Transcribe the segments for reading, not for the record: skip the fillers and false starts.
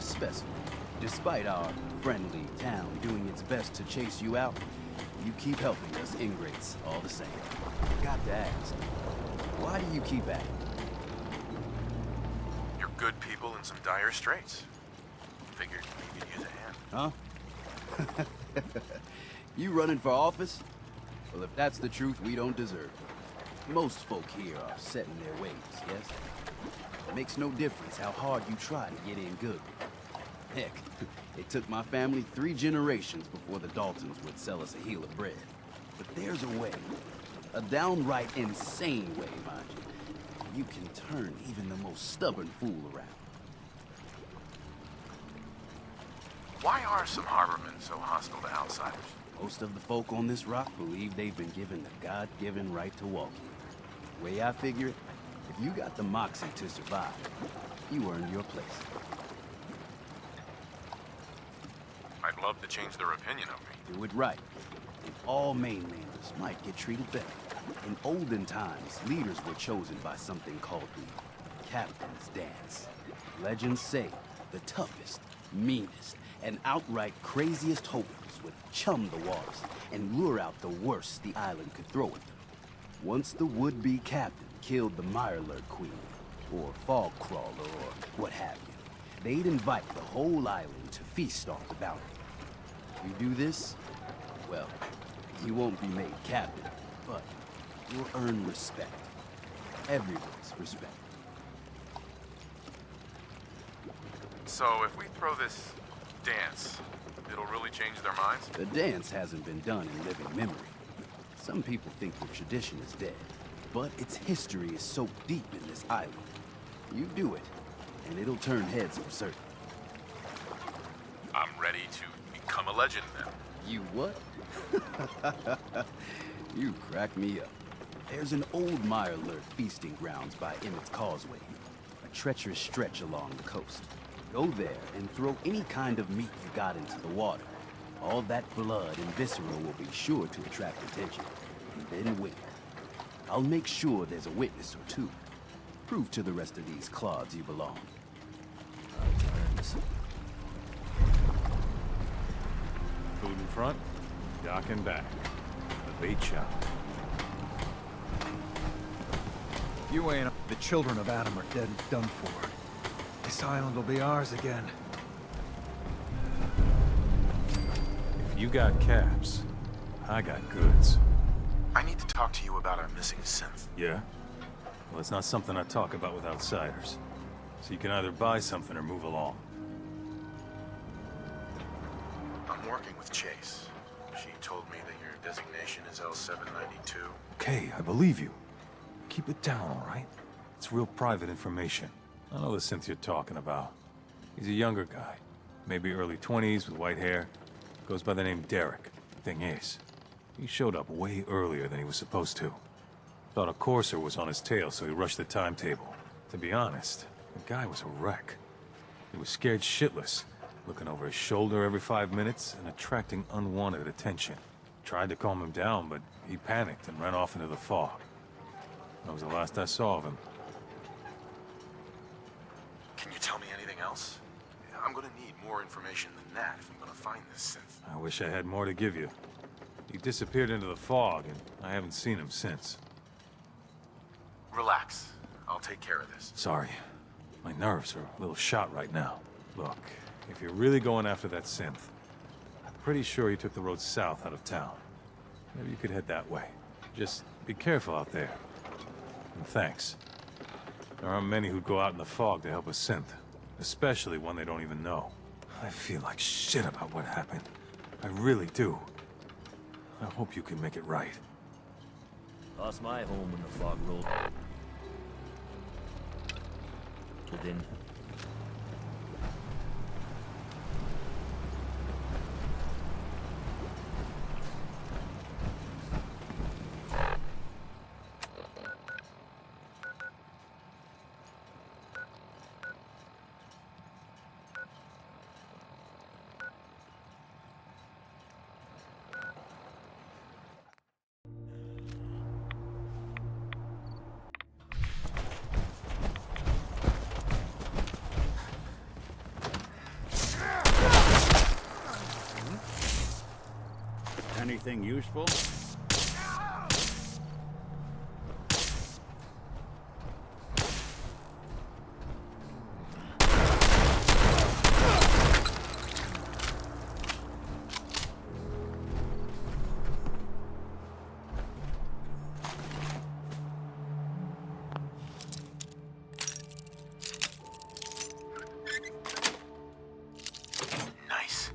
specimen. Despite our friendly town doing its best to chase you out, you keep helping us ingrates all the same. Got to ask, why do you keep at it? You're good people in some dire straits. Figured you could use a hand. Huh? You running for office? Well, if that's the truth, we don't deserve it. Most folk here are set in their ways, yes? It makes no difference how hard you try to get in good. Heck, it took my family 3 generations before the Daltons would sell us a heel of bread. But there's a way. A downright insane way, mind you. You can turn even the most stubborn fool around. Why are some harbormen so hostile to outsiders? Most of the folk on this rock believe they've been given the God-given right to walk here. The way I figure it, if you got the moxie to survive, you earned your place. I'd love to change their opinion of me. Do it right, and all mainlanders might get treated better. In olden times, leaders were chosen by something called the Captain's Dance. Legends say the toughest, meanest, and outright craziest hopers would chum the waters and lure out the worst the island could throw at them. Once the would-be captain killed the Mirelurk Queen, or Fog Crawler, or what have you, they'd invite the whole island to feast off the bounty. You do this, well, you won't be made captain, but you'll earn respect. Everyone's respect. So if we throw this dance, it'll really change their minds? The dance hasn't been done in living memory. Some people think the tradition is dead, but its history is soaked deep in this island. You do it, and it'll turn heads for certain. I'm ready to become a legend then. You what? You crack me up. There's an old Mirelurk feasting grounds by Emmett's Causeway, a treacherous stretch along the coast. Go there and throw any kind of meat you got into the water. All that blood and viscera will be sure to attract attention. And then wait. I'll make sure there's a witness or two. Prove to the rest of these clods you belong. Food in front, dock in back. The bait shop. If you ain't, the children of Adam are dead and done for. This island will be ours again. If you got caps, I got goods. I need to talk to you about our missing synth. Yeah? Well, it's not something I talk about with outsiders. So you can either buy something or move along. I'm working with Chase. She told me that your designation is L792. Okay, I believe you. Keep it down, all right? It's real private information. I know the synth you're talking about. He's a younger guy. Maybe early 20s with white hair. Goes by the name Derek. Thing is, he showed up way earlier than he was supposed to. Thought a courser was on his tail, so he rushed the timetable. To be honest, the guy was a wreck. He was scared shitless, looking over his shoulder every 5 minutes and attracting unwanted attention. Tried to calm him down, but he panicked and ran off into the fog. That was the last I saw of him. Can you tell me anything else? I'm gonna need more information than that if I'm gonna find this synth. I wish I had more to give you. He disappeared into the fog, and I haven't seen him since. Relax. I'll take care of this. Sorry. My nerves are a little shot right now. Look, if you're really going after that synth, I'm pretty sure he took the road south out of town. Maybe you could head that way. Just be careful out there. And thanks. There aren't many who'd go out in the fog to help a synth, especially one they don't even know. I feel like shit about what happened. I really do. I hope you can make it right. Lost my home when the fog rolled in. Anything useful? Nice.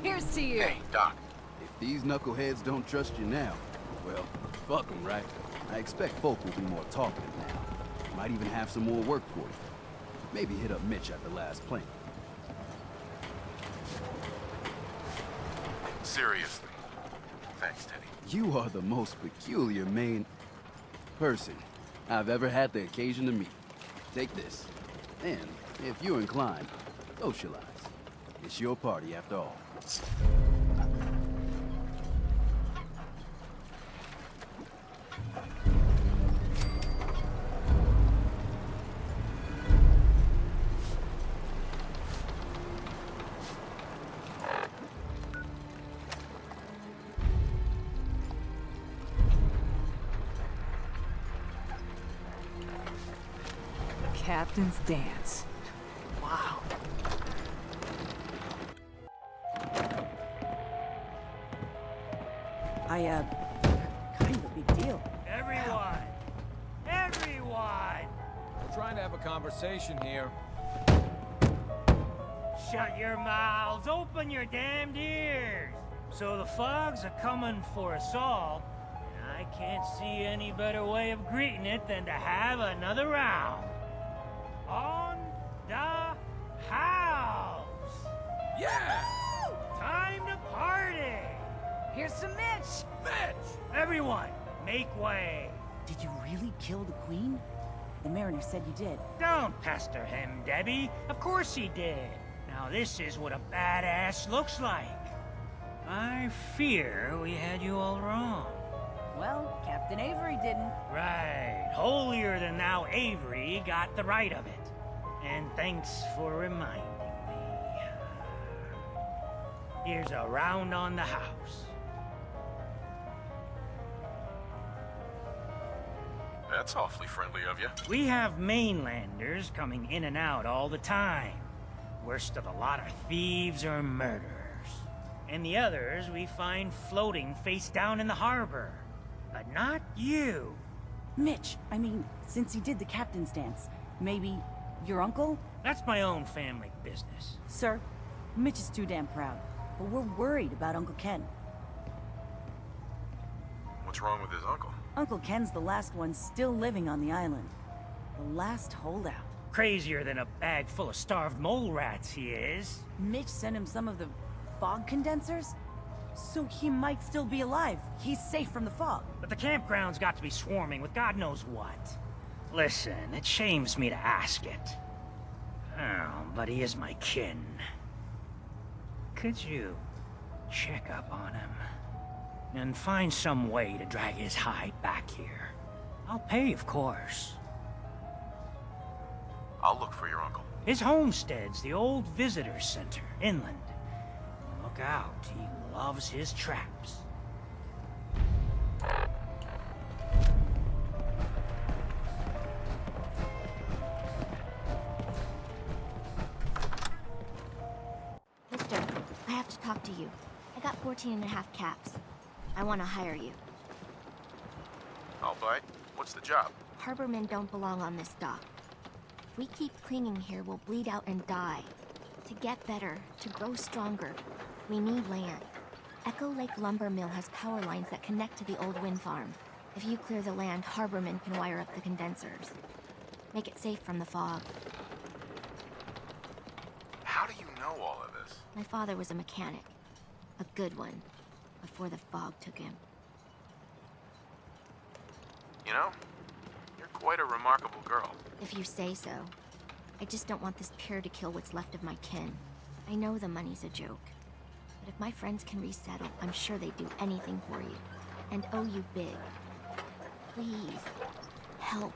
Here's to you. Hey, Doc. If these knuckleheads don't trust you now, well, fuck them, right? I expect folk will be more talkative now. Might even have some more work for you. Maybe hit up Mitch at the last plane. Seriously. Thanks, Teddy. You are the most peculiar person I've ever had the occasion to meet. Take this. And, if you're inclined, socialize. It's your party after all. Captain's dance. Wow. Kind of a big deal. Everyone! Everyone! We're trying to have a conversation here. Shut your mouths! Open your damned ears! So the fogs are coming for us all, and I can't see any better way of greeting it than to have another round. On the house! Yeah! Time to party! Here's some Mitch! Mitch! Everyone, make way! Did you really kill the Queen? The Mariner said you did. Don't pester him, Debbie. Of course he did. Now this is what a badass looks like. I fear we had you all wrong. Well, Captain Avery didn't. Right. Holier than thou Avery got the right of it. And thanks for reminding me. Here's a round on the house. That's awfully friendly of you. We have mainlanders coming in and out all the time. Worst of the lot are thieves or murderers. And the others we find floating face down in the harbor. But not you. Mitch, I mean, since he did the captain's dance, maybe your uncle? That's my own family business. Sir, Mitch is too damn proud, but we're worried about Uncle Ken. What's wrong with his uncle? Uncle Ken's the last one still living on the island. The last holdout. Crazier than a bag full of starved mole rats, he is. Mitch sent him some of the fog condensers? So he might still be alive. He's safe from the fog. But the campground's got to be swarming with God knows what. Listen, it shames me to ask it. Oh, but he is my kin. Could you check up on him? And find some way to drag his hide back here. I'll pay, of course. I'll look for your uncle. His homestead's the old visitor center, inland. Look out, he loves his traps. Mister, I have to talk to you. I got 14 and a half caps. I want to hire you. I'll bite. What's the job? Harbormen don't belong on this dock. If we keep clinging here, we'll bleed out and die. To get better, to grow stronger, we need land. Echo Lake Lumber Mill has power lines that connect to the old wind farm. If you clear the land, Harbormen can wire up the condensers. Make it safe from the fog. How do you know all of this? My father was a mechanic. A good one. Before the fog took him. You know, you're quite a remarkable girl. If you say so. I just don't want this pier to kill what's left of my kin. I know the money's a joke. But if my friends can resettle, I'm sure they'd do anything for you. And owe you big. Please. Help.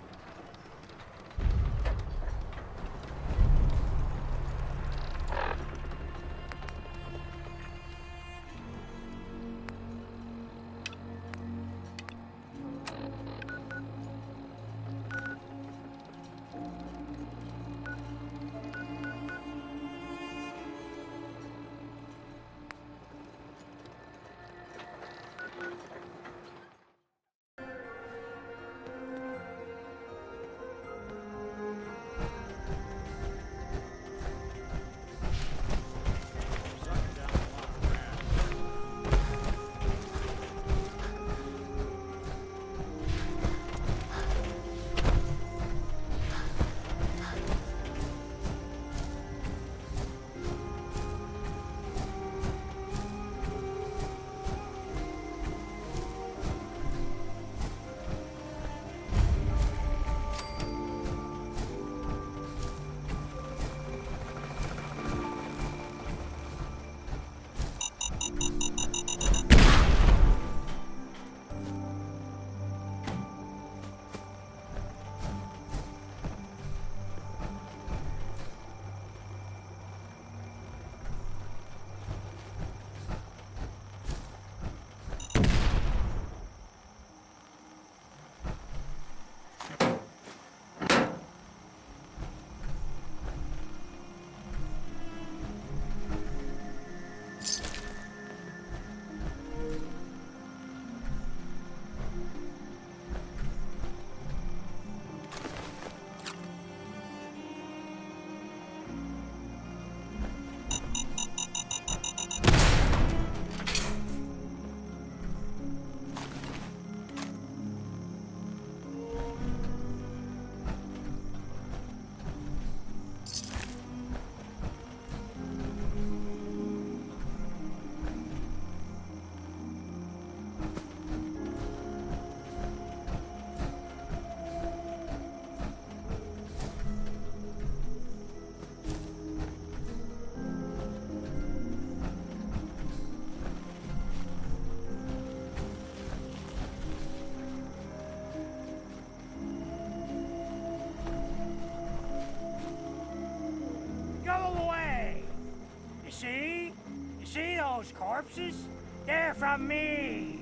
those corpses? They're from me.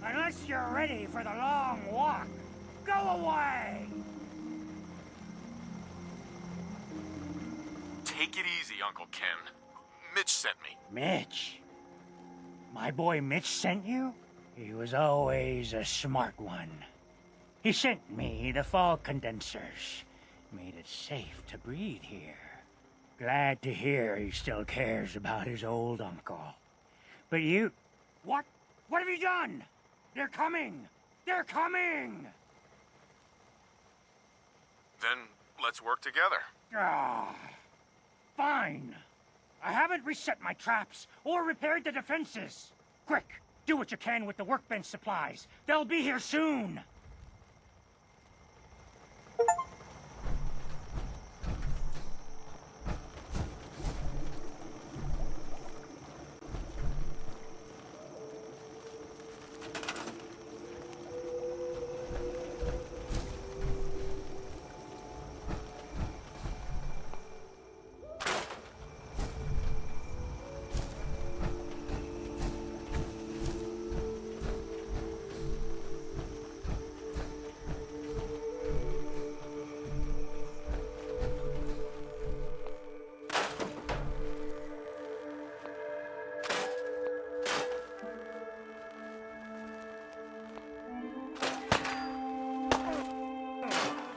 Unless you're ready for the long walk, go away! Take it easy, Uncle Ken. Mitch sent me. Mitch? My boy Mitch sent you? He was always a smart one. He sent me the fog condensers. Made it safe to breathe here. Glad to hear he still cares about his old uncle. But you... What? What have you done? They're coming! They're coming! Then let's work together. Ah, fine. I haven't reset my traps or repaired the defenses. Quick, do what you can with the workbench supplies. They'll be here soon.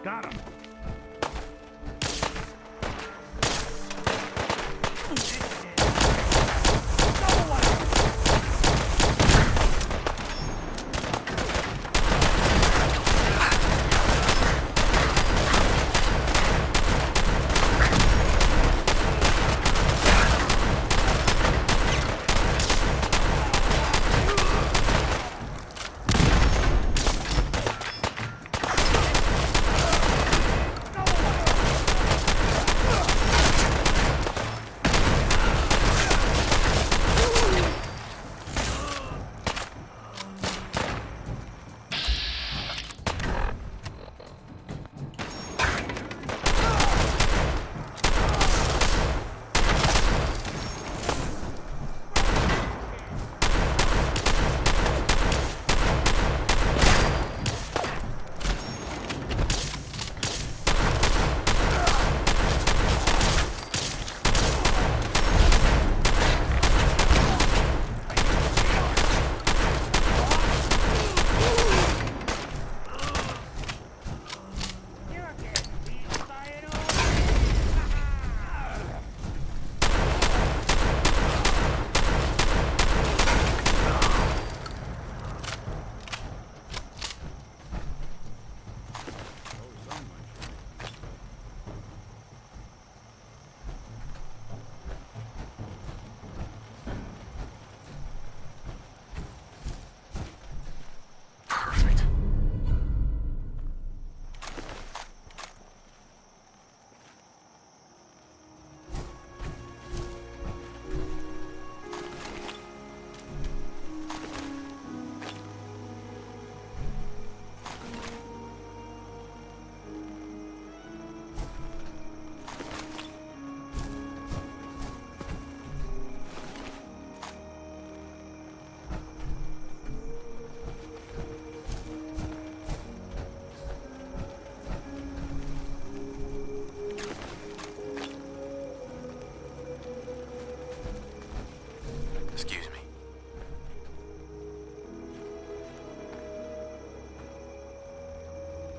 Got him.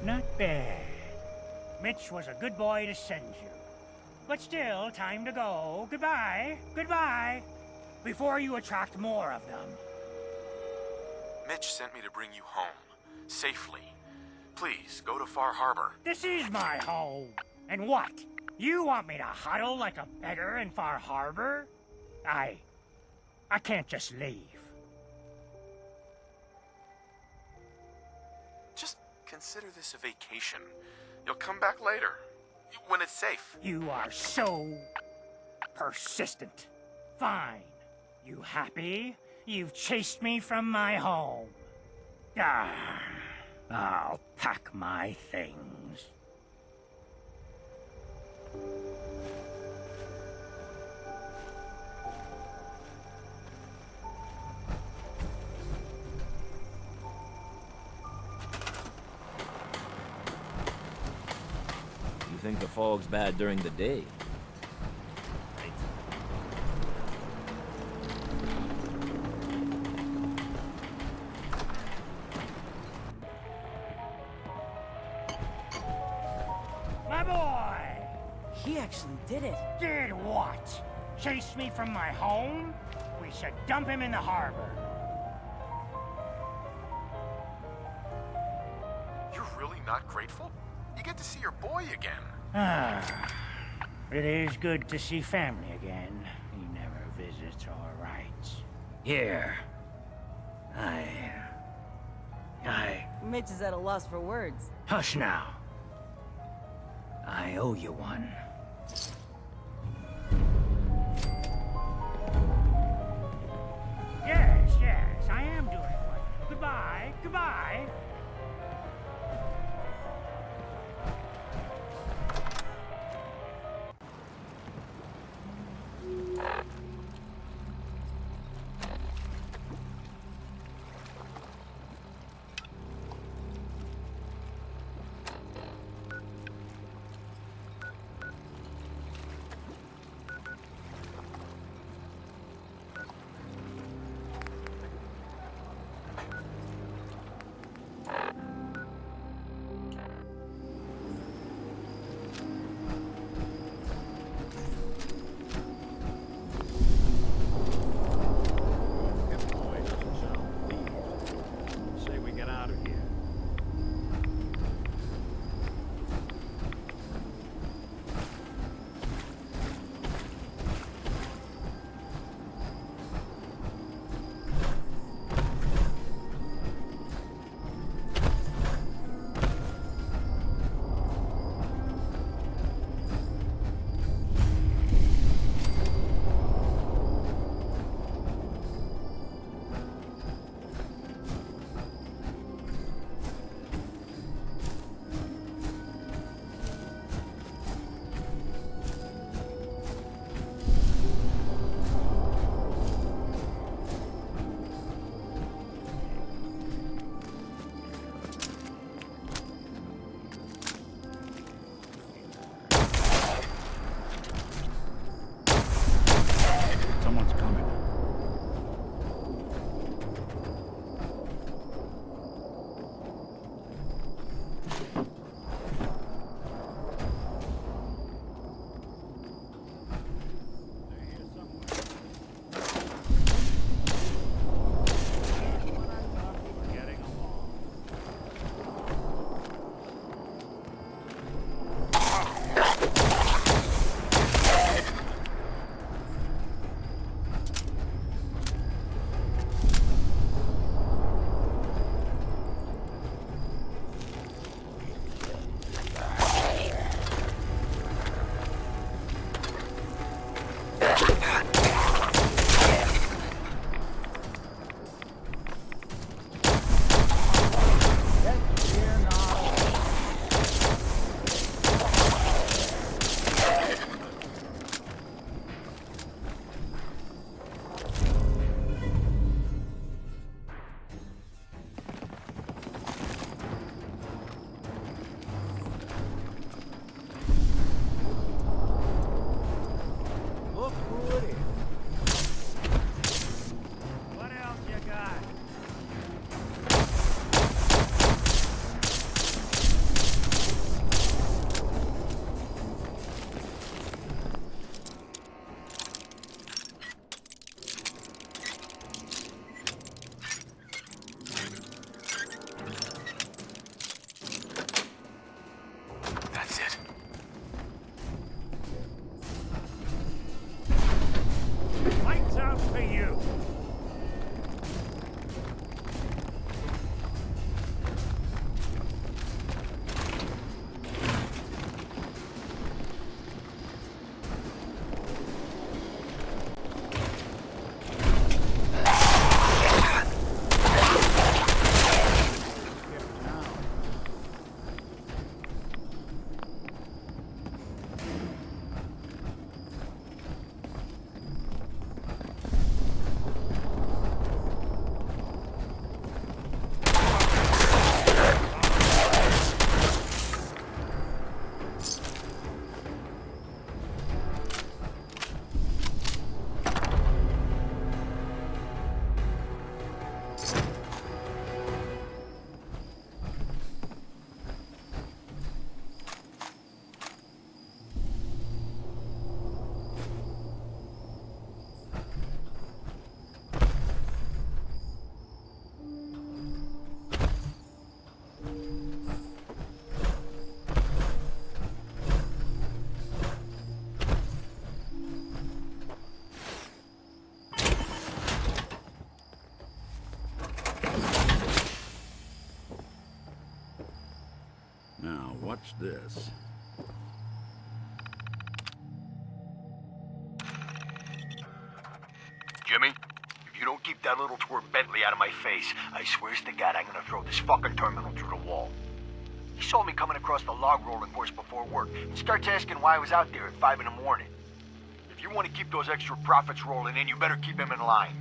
Not bad. Mitch was a good boy to send you. But still, time to go. Goodbye. Goodbye. Before you attract more of them. Mitch sent me to bring you home. Safely. Please, go to Far Harbor. This is my home. And what? You want me to huddle like a beggar in Far Harbor? I can't just leave. Just consider this a vacation. You'll come back later. When it's safe. You are so persistent. Fine. You happy? You've chased me from my home. Ah, I'll pack my things. think the fog's bad during the day. My boy! He actually did it. Did what? Chase me from my home? We should dump him in the harbor. You're really not grateful? You get to see your boy again. Ah, it is good to see family again. He never visits all right. Here. Mitch is at a loss for words. Hush now. I owe you one. Yes, I am doing one. Goodbye. Pip-Boy doesn't sound pleased. Say we get out of here. Someone's coming. They're here somewhere. Just when I thought we were getting along. Look who it is. What else you got? That's it. What's this? Jimmy, if you don't keep that little twerp Bentley out of my face, I swears to God I'm gonna throw this fucking terminal through the wall. He saw me coming across the log rolling course before work and starts asking why I was out there at 5 in the morning. If you want to keep those extra profits rolling in, you better keep him in line.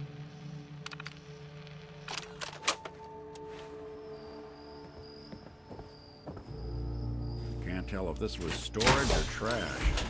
Can't tell if this was storage or trash.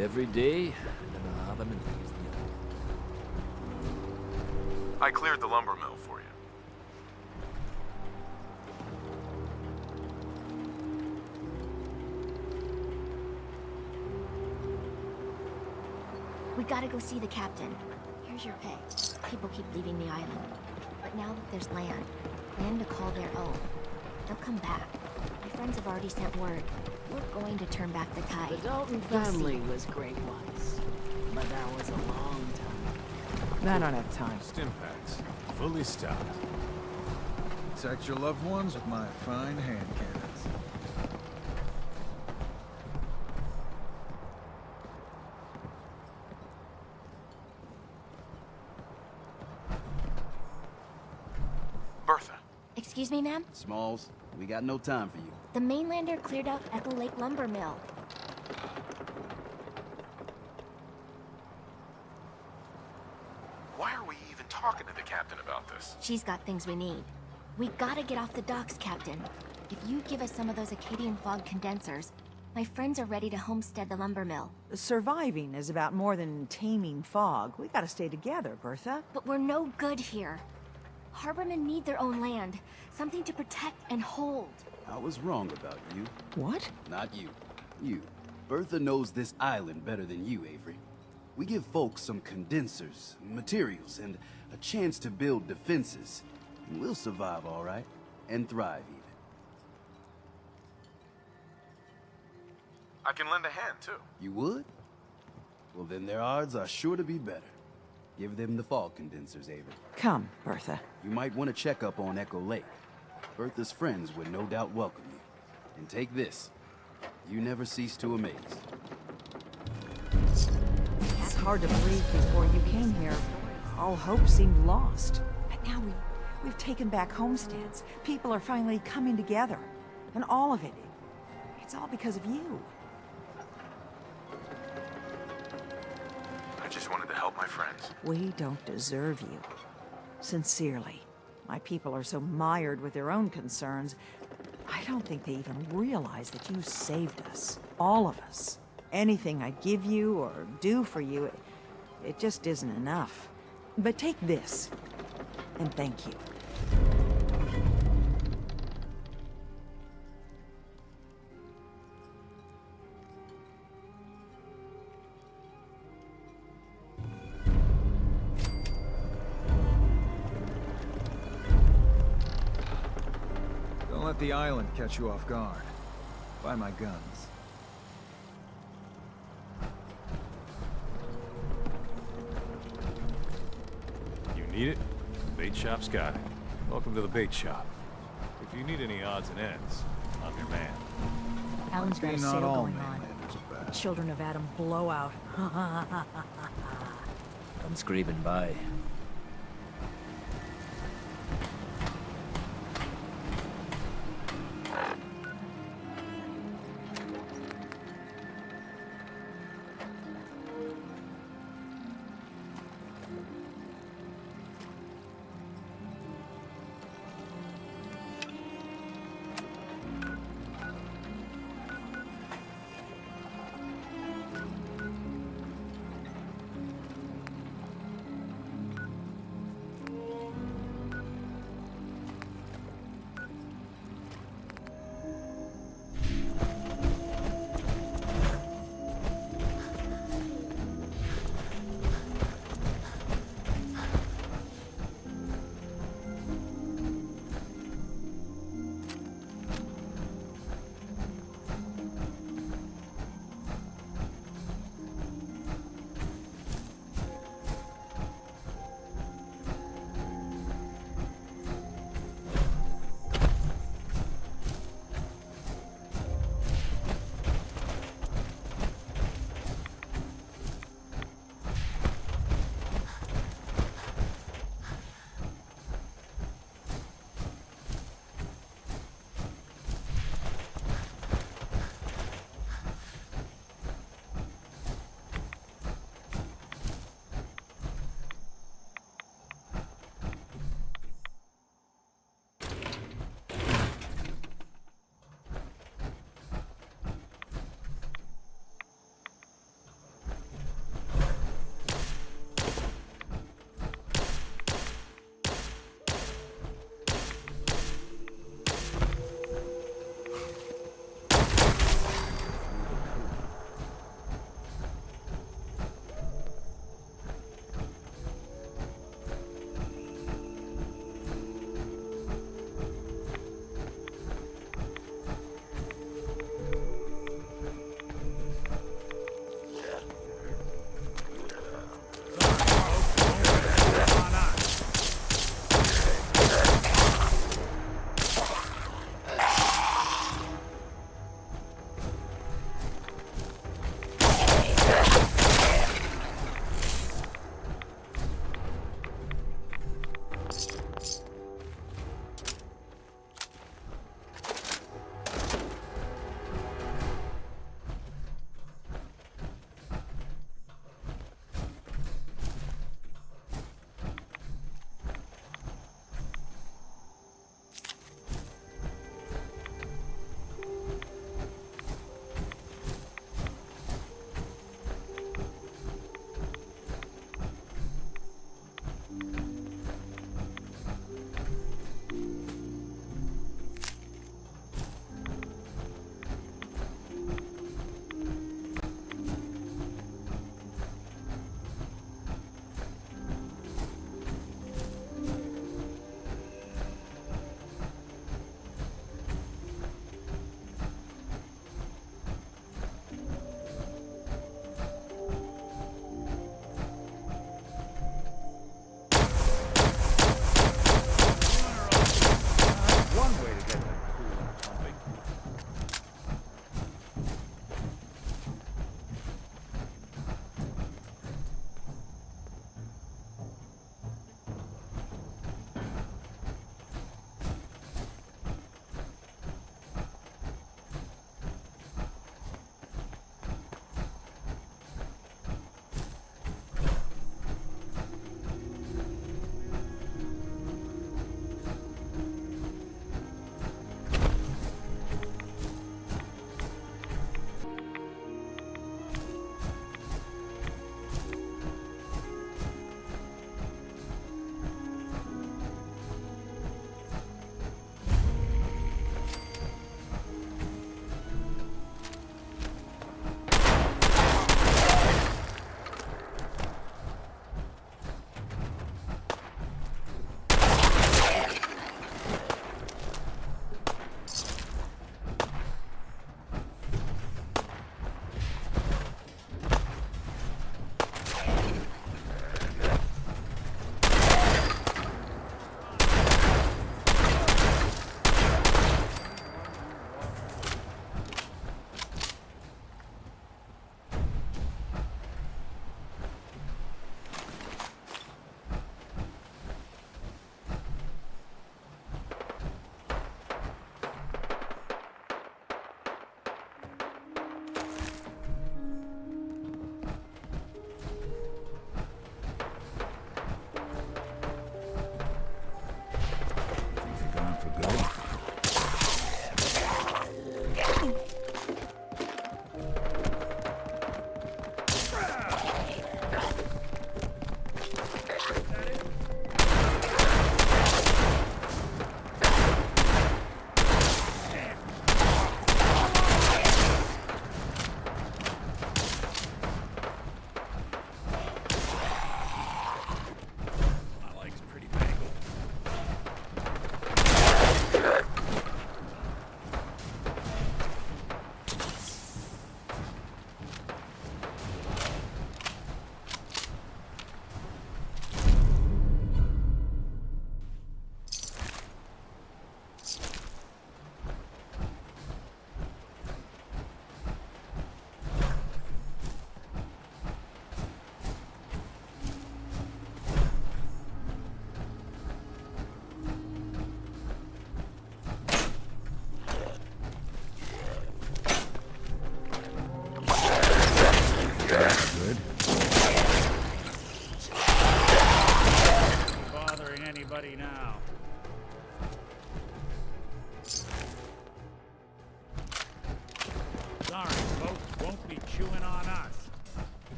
Every day, another Abend leaves the I cleared the lumber mill for you. We gotta go see the captain. Here's your pay. People keep leaving the island. But now that there's land to call their own, they'll come back. My friends have already sent word. We're going to turn back the tide. The Dalton You'll see. family was great once, but that was a long time. I don't have time. Stim packs, fully stocked. Protect your loved ones with my fine hand cannons. Bertha, Excuse me, ma'am? Smalls, we got no time for you. The mainlander cleared out Echo Lake Lumber Mill. why are we even talking to the captain about this? She's got things we need. We gotta get off the docks, Captain. If you give us some of those Acadian fog condensers, my friends are ready to homestead the lumber mill. Surviving is about more than taming fog. We gotta stay together, Bertha. But we're no good here. Harbormen need their own land, something to protect and hold. I was wrong about you. What? Not you. You. Bertha knows this island better than you, Avery. We give folks some condensers, materials, and a chance to build defenses. And we'll survive all right. And thrive, even. I can lend a hand, too. You would? Well, then their odds are sure to be better. Give them the fog condensers, Avery. Come, Bertha. You might want to check up on Echo Lake. Bertha's friends would no doubt welcome you. And take this. You never cease to amaze. It's hard to believe before you came here. All hope seemed lost. But now we've taken back homesteads. People are finally coming together. And all of it, it's all because of you. I just wanted to help my friends. We don't deserve you. Sincerely. My people are so mired with their own concerns, I don't think they even realize that you saved us. All of us. Anything I give you or do for you, it just isn't enough. But take this, and thank you. let the island catch you off guard. Buy my guns. You need it? Bait shop's got it. Welcome to the bait shop. If you need any odds and ends, I'm your man. Alan's got a Not sale all going on. mainlanders are bad. Children of Adam blowout. Come screaming by.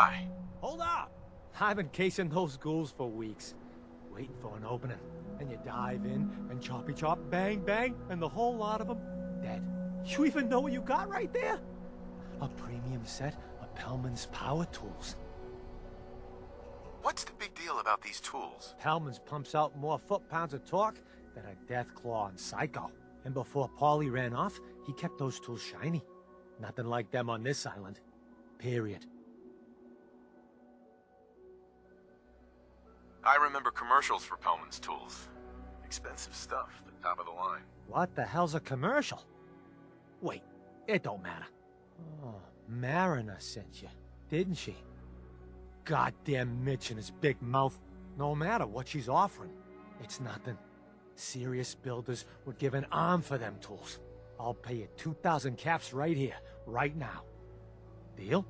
Hi. Hold up! I've been casing those ghouls for weeks, waiting for an opening. And you dive in, and choppy chop, bang bang, and the whole lot of them dead. You even know what you got right there? A premium set of Pellman's power tools. What's the big deal about these tools? Pellman's pumps out more foot-pounds of torque than a Deathclaw and Psycho. And before Paulie ran off, he kept those tools shiny. Nothing like them on this island. Period. I remember commercials for Pellman's tools. Expensive stuff, the top of the line. What the hell's a commercial? Wait, it don't matter. Oh, Mariner sent you, didn't she? Goddamn Mitch and his big mouth. No matter what she's offering, it's nothing. Serious builders would give an arm for them tools. I'll pay you 2,000 caps right here, right now. Deal?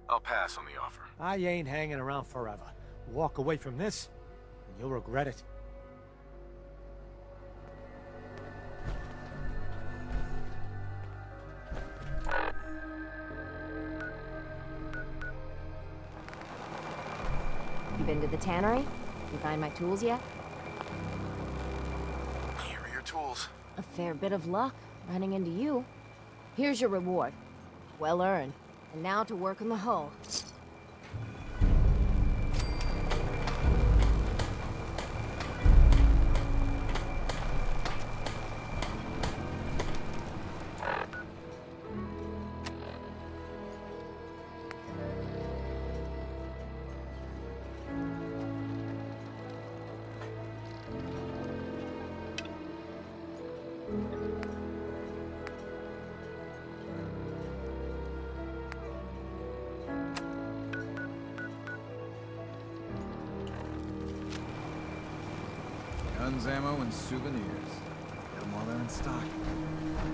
I'll pass on the offer. I ain't hanging around forever. Walk away from this, and you'll regret it. You been to the tannery? You find my tools yet? Here are your tools. A fair bit of luck running into you. Here's your reward. Well earned. And now to work on the hull. Guns, ammo, and souvenirs. Got them all there in stock.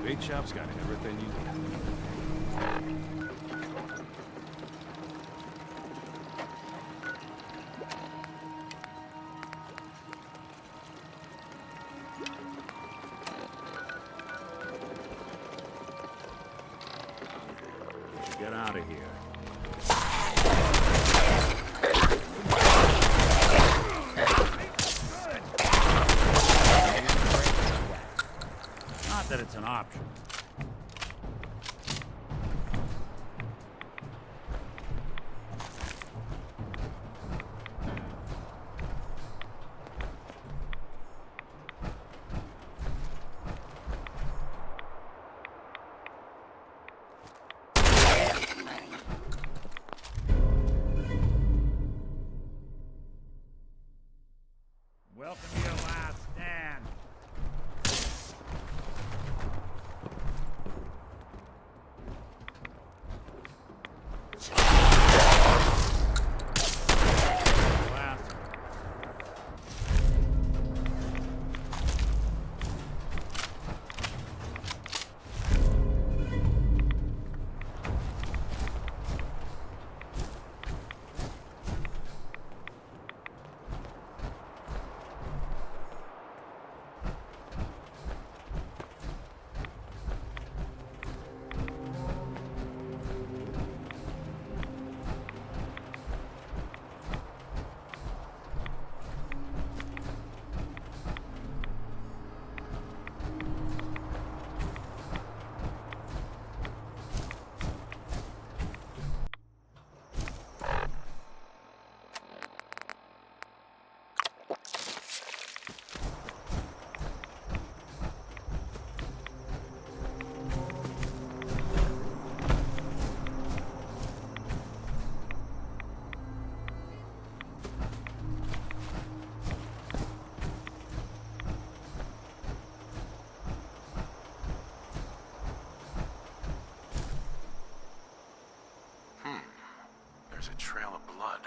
Bait shop's got everything you need. Get out of here. Not that it's an option. Welcome to your last stand. Last. There's a trail of blood.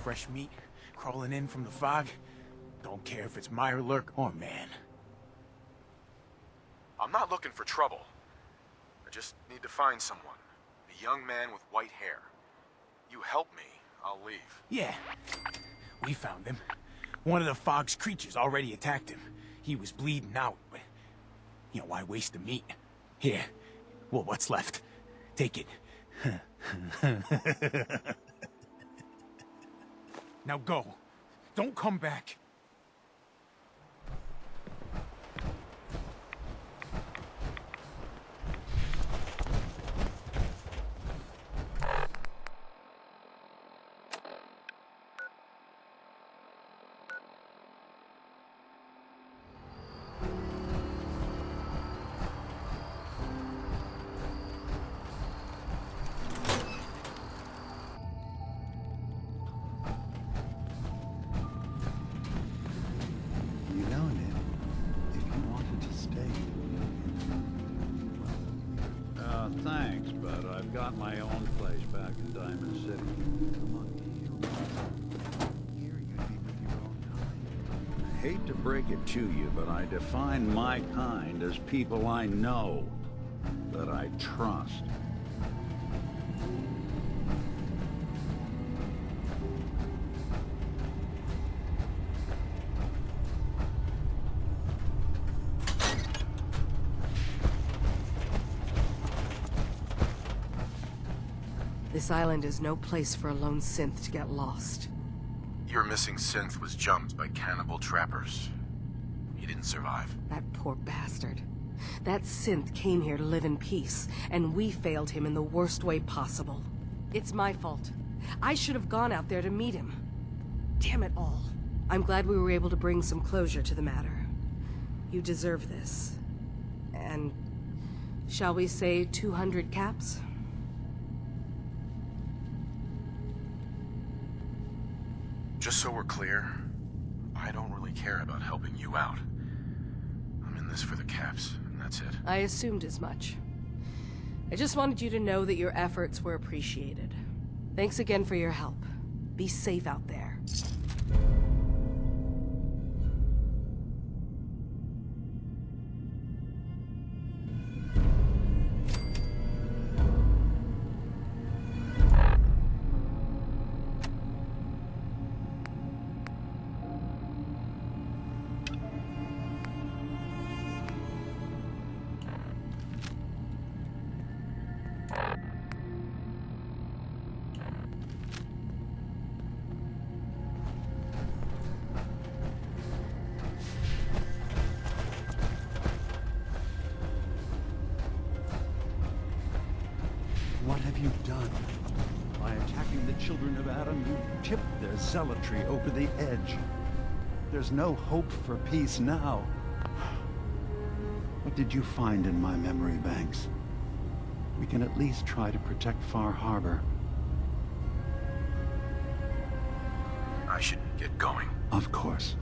Fresh meat crawling in from the fog. Don't care if it's Mirelurk or man. I'm not looking for trouble. I just need to find someone. A young man with white hair. You help me, I'll leave. Yeah, we found him. One of the fog's creatures already attacked him. He was bleeding out, but... you know, why waste the meat? Here. Well, what's left? Take it. Now go. Don't come back. You know, Nick, if you wanted to stay... Thanks, but I've got my own place back in Diamond City. Come on, here you'd be with your own kind. I hate to break it to you, but I define my kind as people I know, that I trust. This island is no place for a lone synth to get lost. Your missing synth was jumped by cannibal trappers. He didn't survive. That poor bastard. That synth came here to live in peace, and we failed him in the worst way possible. It's my fault. I should have gone out there to meet him. Damn it all. I'm glad we were able to bring some closure to the matter. You deserve this. And... shall we say 200 caps? Just so we're clear, I don't really care about helping you out. I'm in this for the caps, and that's it. I assumed as much. I just wanted you to know that your efforts were appreciated. Thanks again for your help. Be safe out there. What have you done? By attacking the children of Adam, you tipped their zealotry over the edge. There's no hope for peace now. What did you find in my memory banks? We can at least try to protect Far Harbor. I should get going. Of course.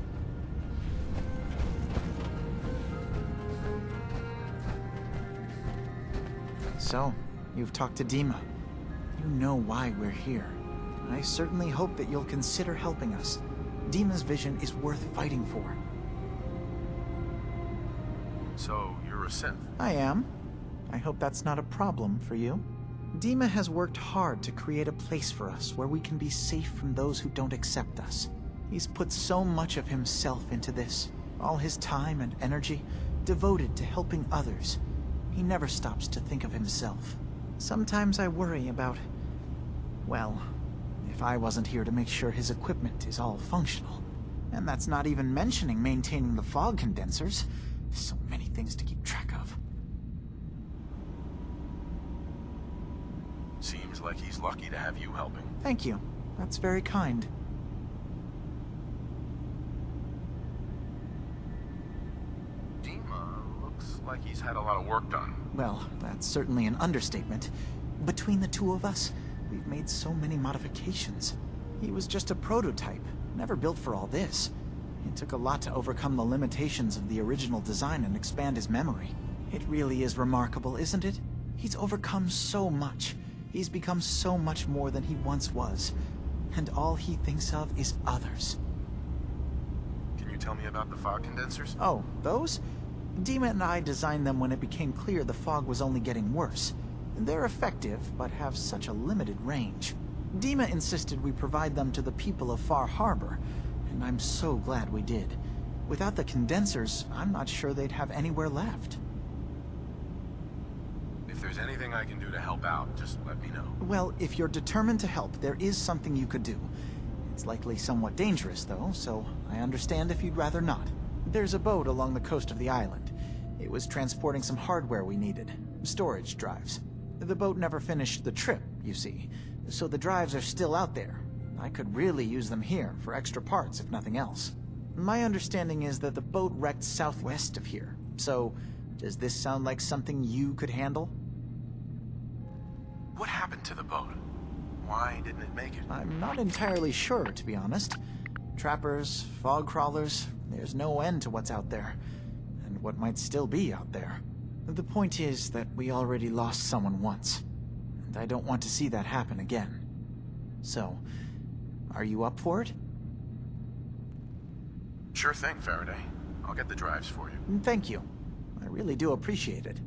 So, you've talked to Dima. You know why we're here. I certainly hope that you'll consider helping us. Dima's vision is worth fighting for. So, you're a synth? I am. I hope that's not a problem for you. Dima has worked hard to create a place for us where we can be safe from those who don't accept us. He's put so much of himself into this, all his time and energy devoted to helping others. He never stops to think of himself. Sometimes I worry about, well, if I wasn't here to make sure his equipment is all functional. And that's not even mentioning maintaining the fog condensers. So many things to keep track of. Seems like he's lucky to have you helping. Thank you. That's very kind. Dima looks like he's had a lot of work done. Well, that's certainly an understatement. Between the two of us, we've made so many modifications. He was just a prototype, never built for all this. It took a lot to overcome the limitations of the original design and expand his memory. It really is remarkable, isn't it? He's overcome so much. He's become so much more than he once was. and all he thinks of is others. Can you tell me about the fog condensers? Oh, those? Dima and I designed them when it became clear the fog was only getting worse. They're effective, but have such a limited range. Dima insisted we provide them to the people of Far Harbor, and I'm so glad we did. Without the condensers, I'm not sure they'd have anywhere left. If there's anything I can do to help out, just let me know. Well, if you're determined to help, there is something you could do. It's likely somewhat dangerous, though, so I understand if you'd rather not. There's a boat along the coast of the island. It was transporting some hardware we needed. Storage drives. The boat never finished the trip, you see, so the drives are still out there. I could really use them here for extra parts, if nothing else. My understanding is that the boat wrecked southwest of here, so does this sound like something you could handle? What happened to the boat? Why didn't it make it? I'm not entirely sure, to be honest. Trappers, fog crawlers, there's no end to what's out there, and what might still be out there. The point is that we already lost someone once, and I don't want to see that happen again. So, are you up for it? Sure thing, Faraday. I'll get the drives for you. Thank you. I really do appreciate it.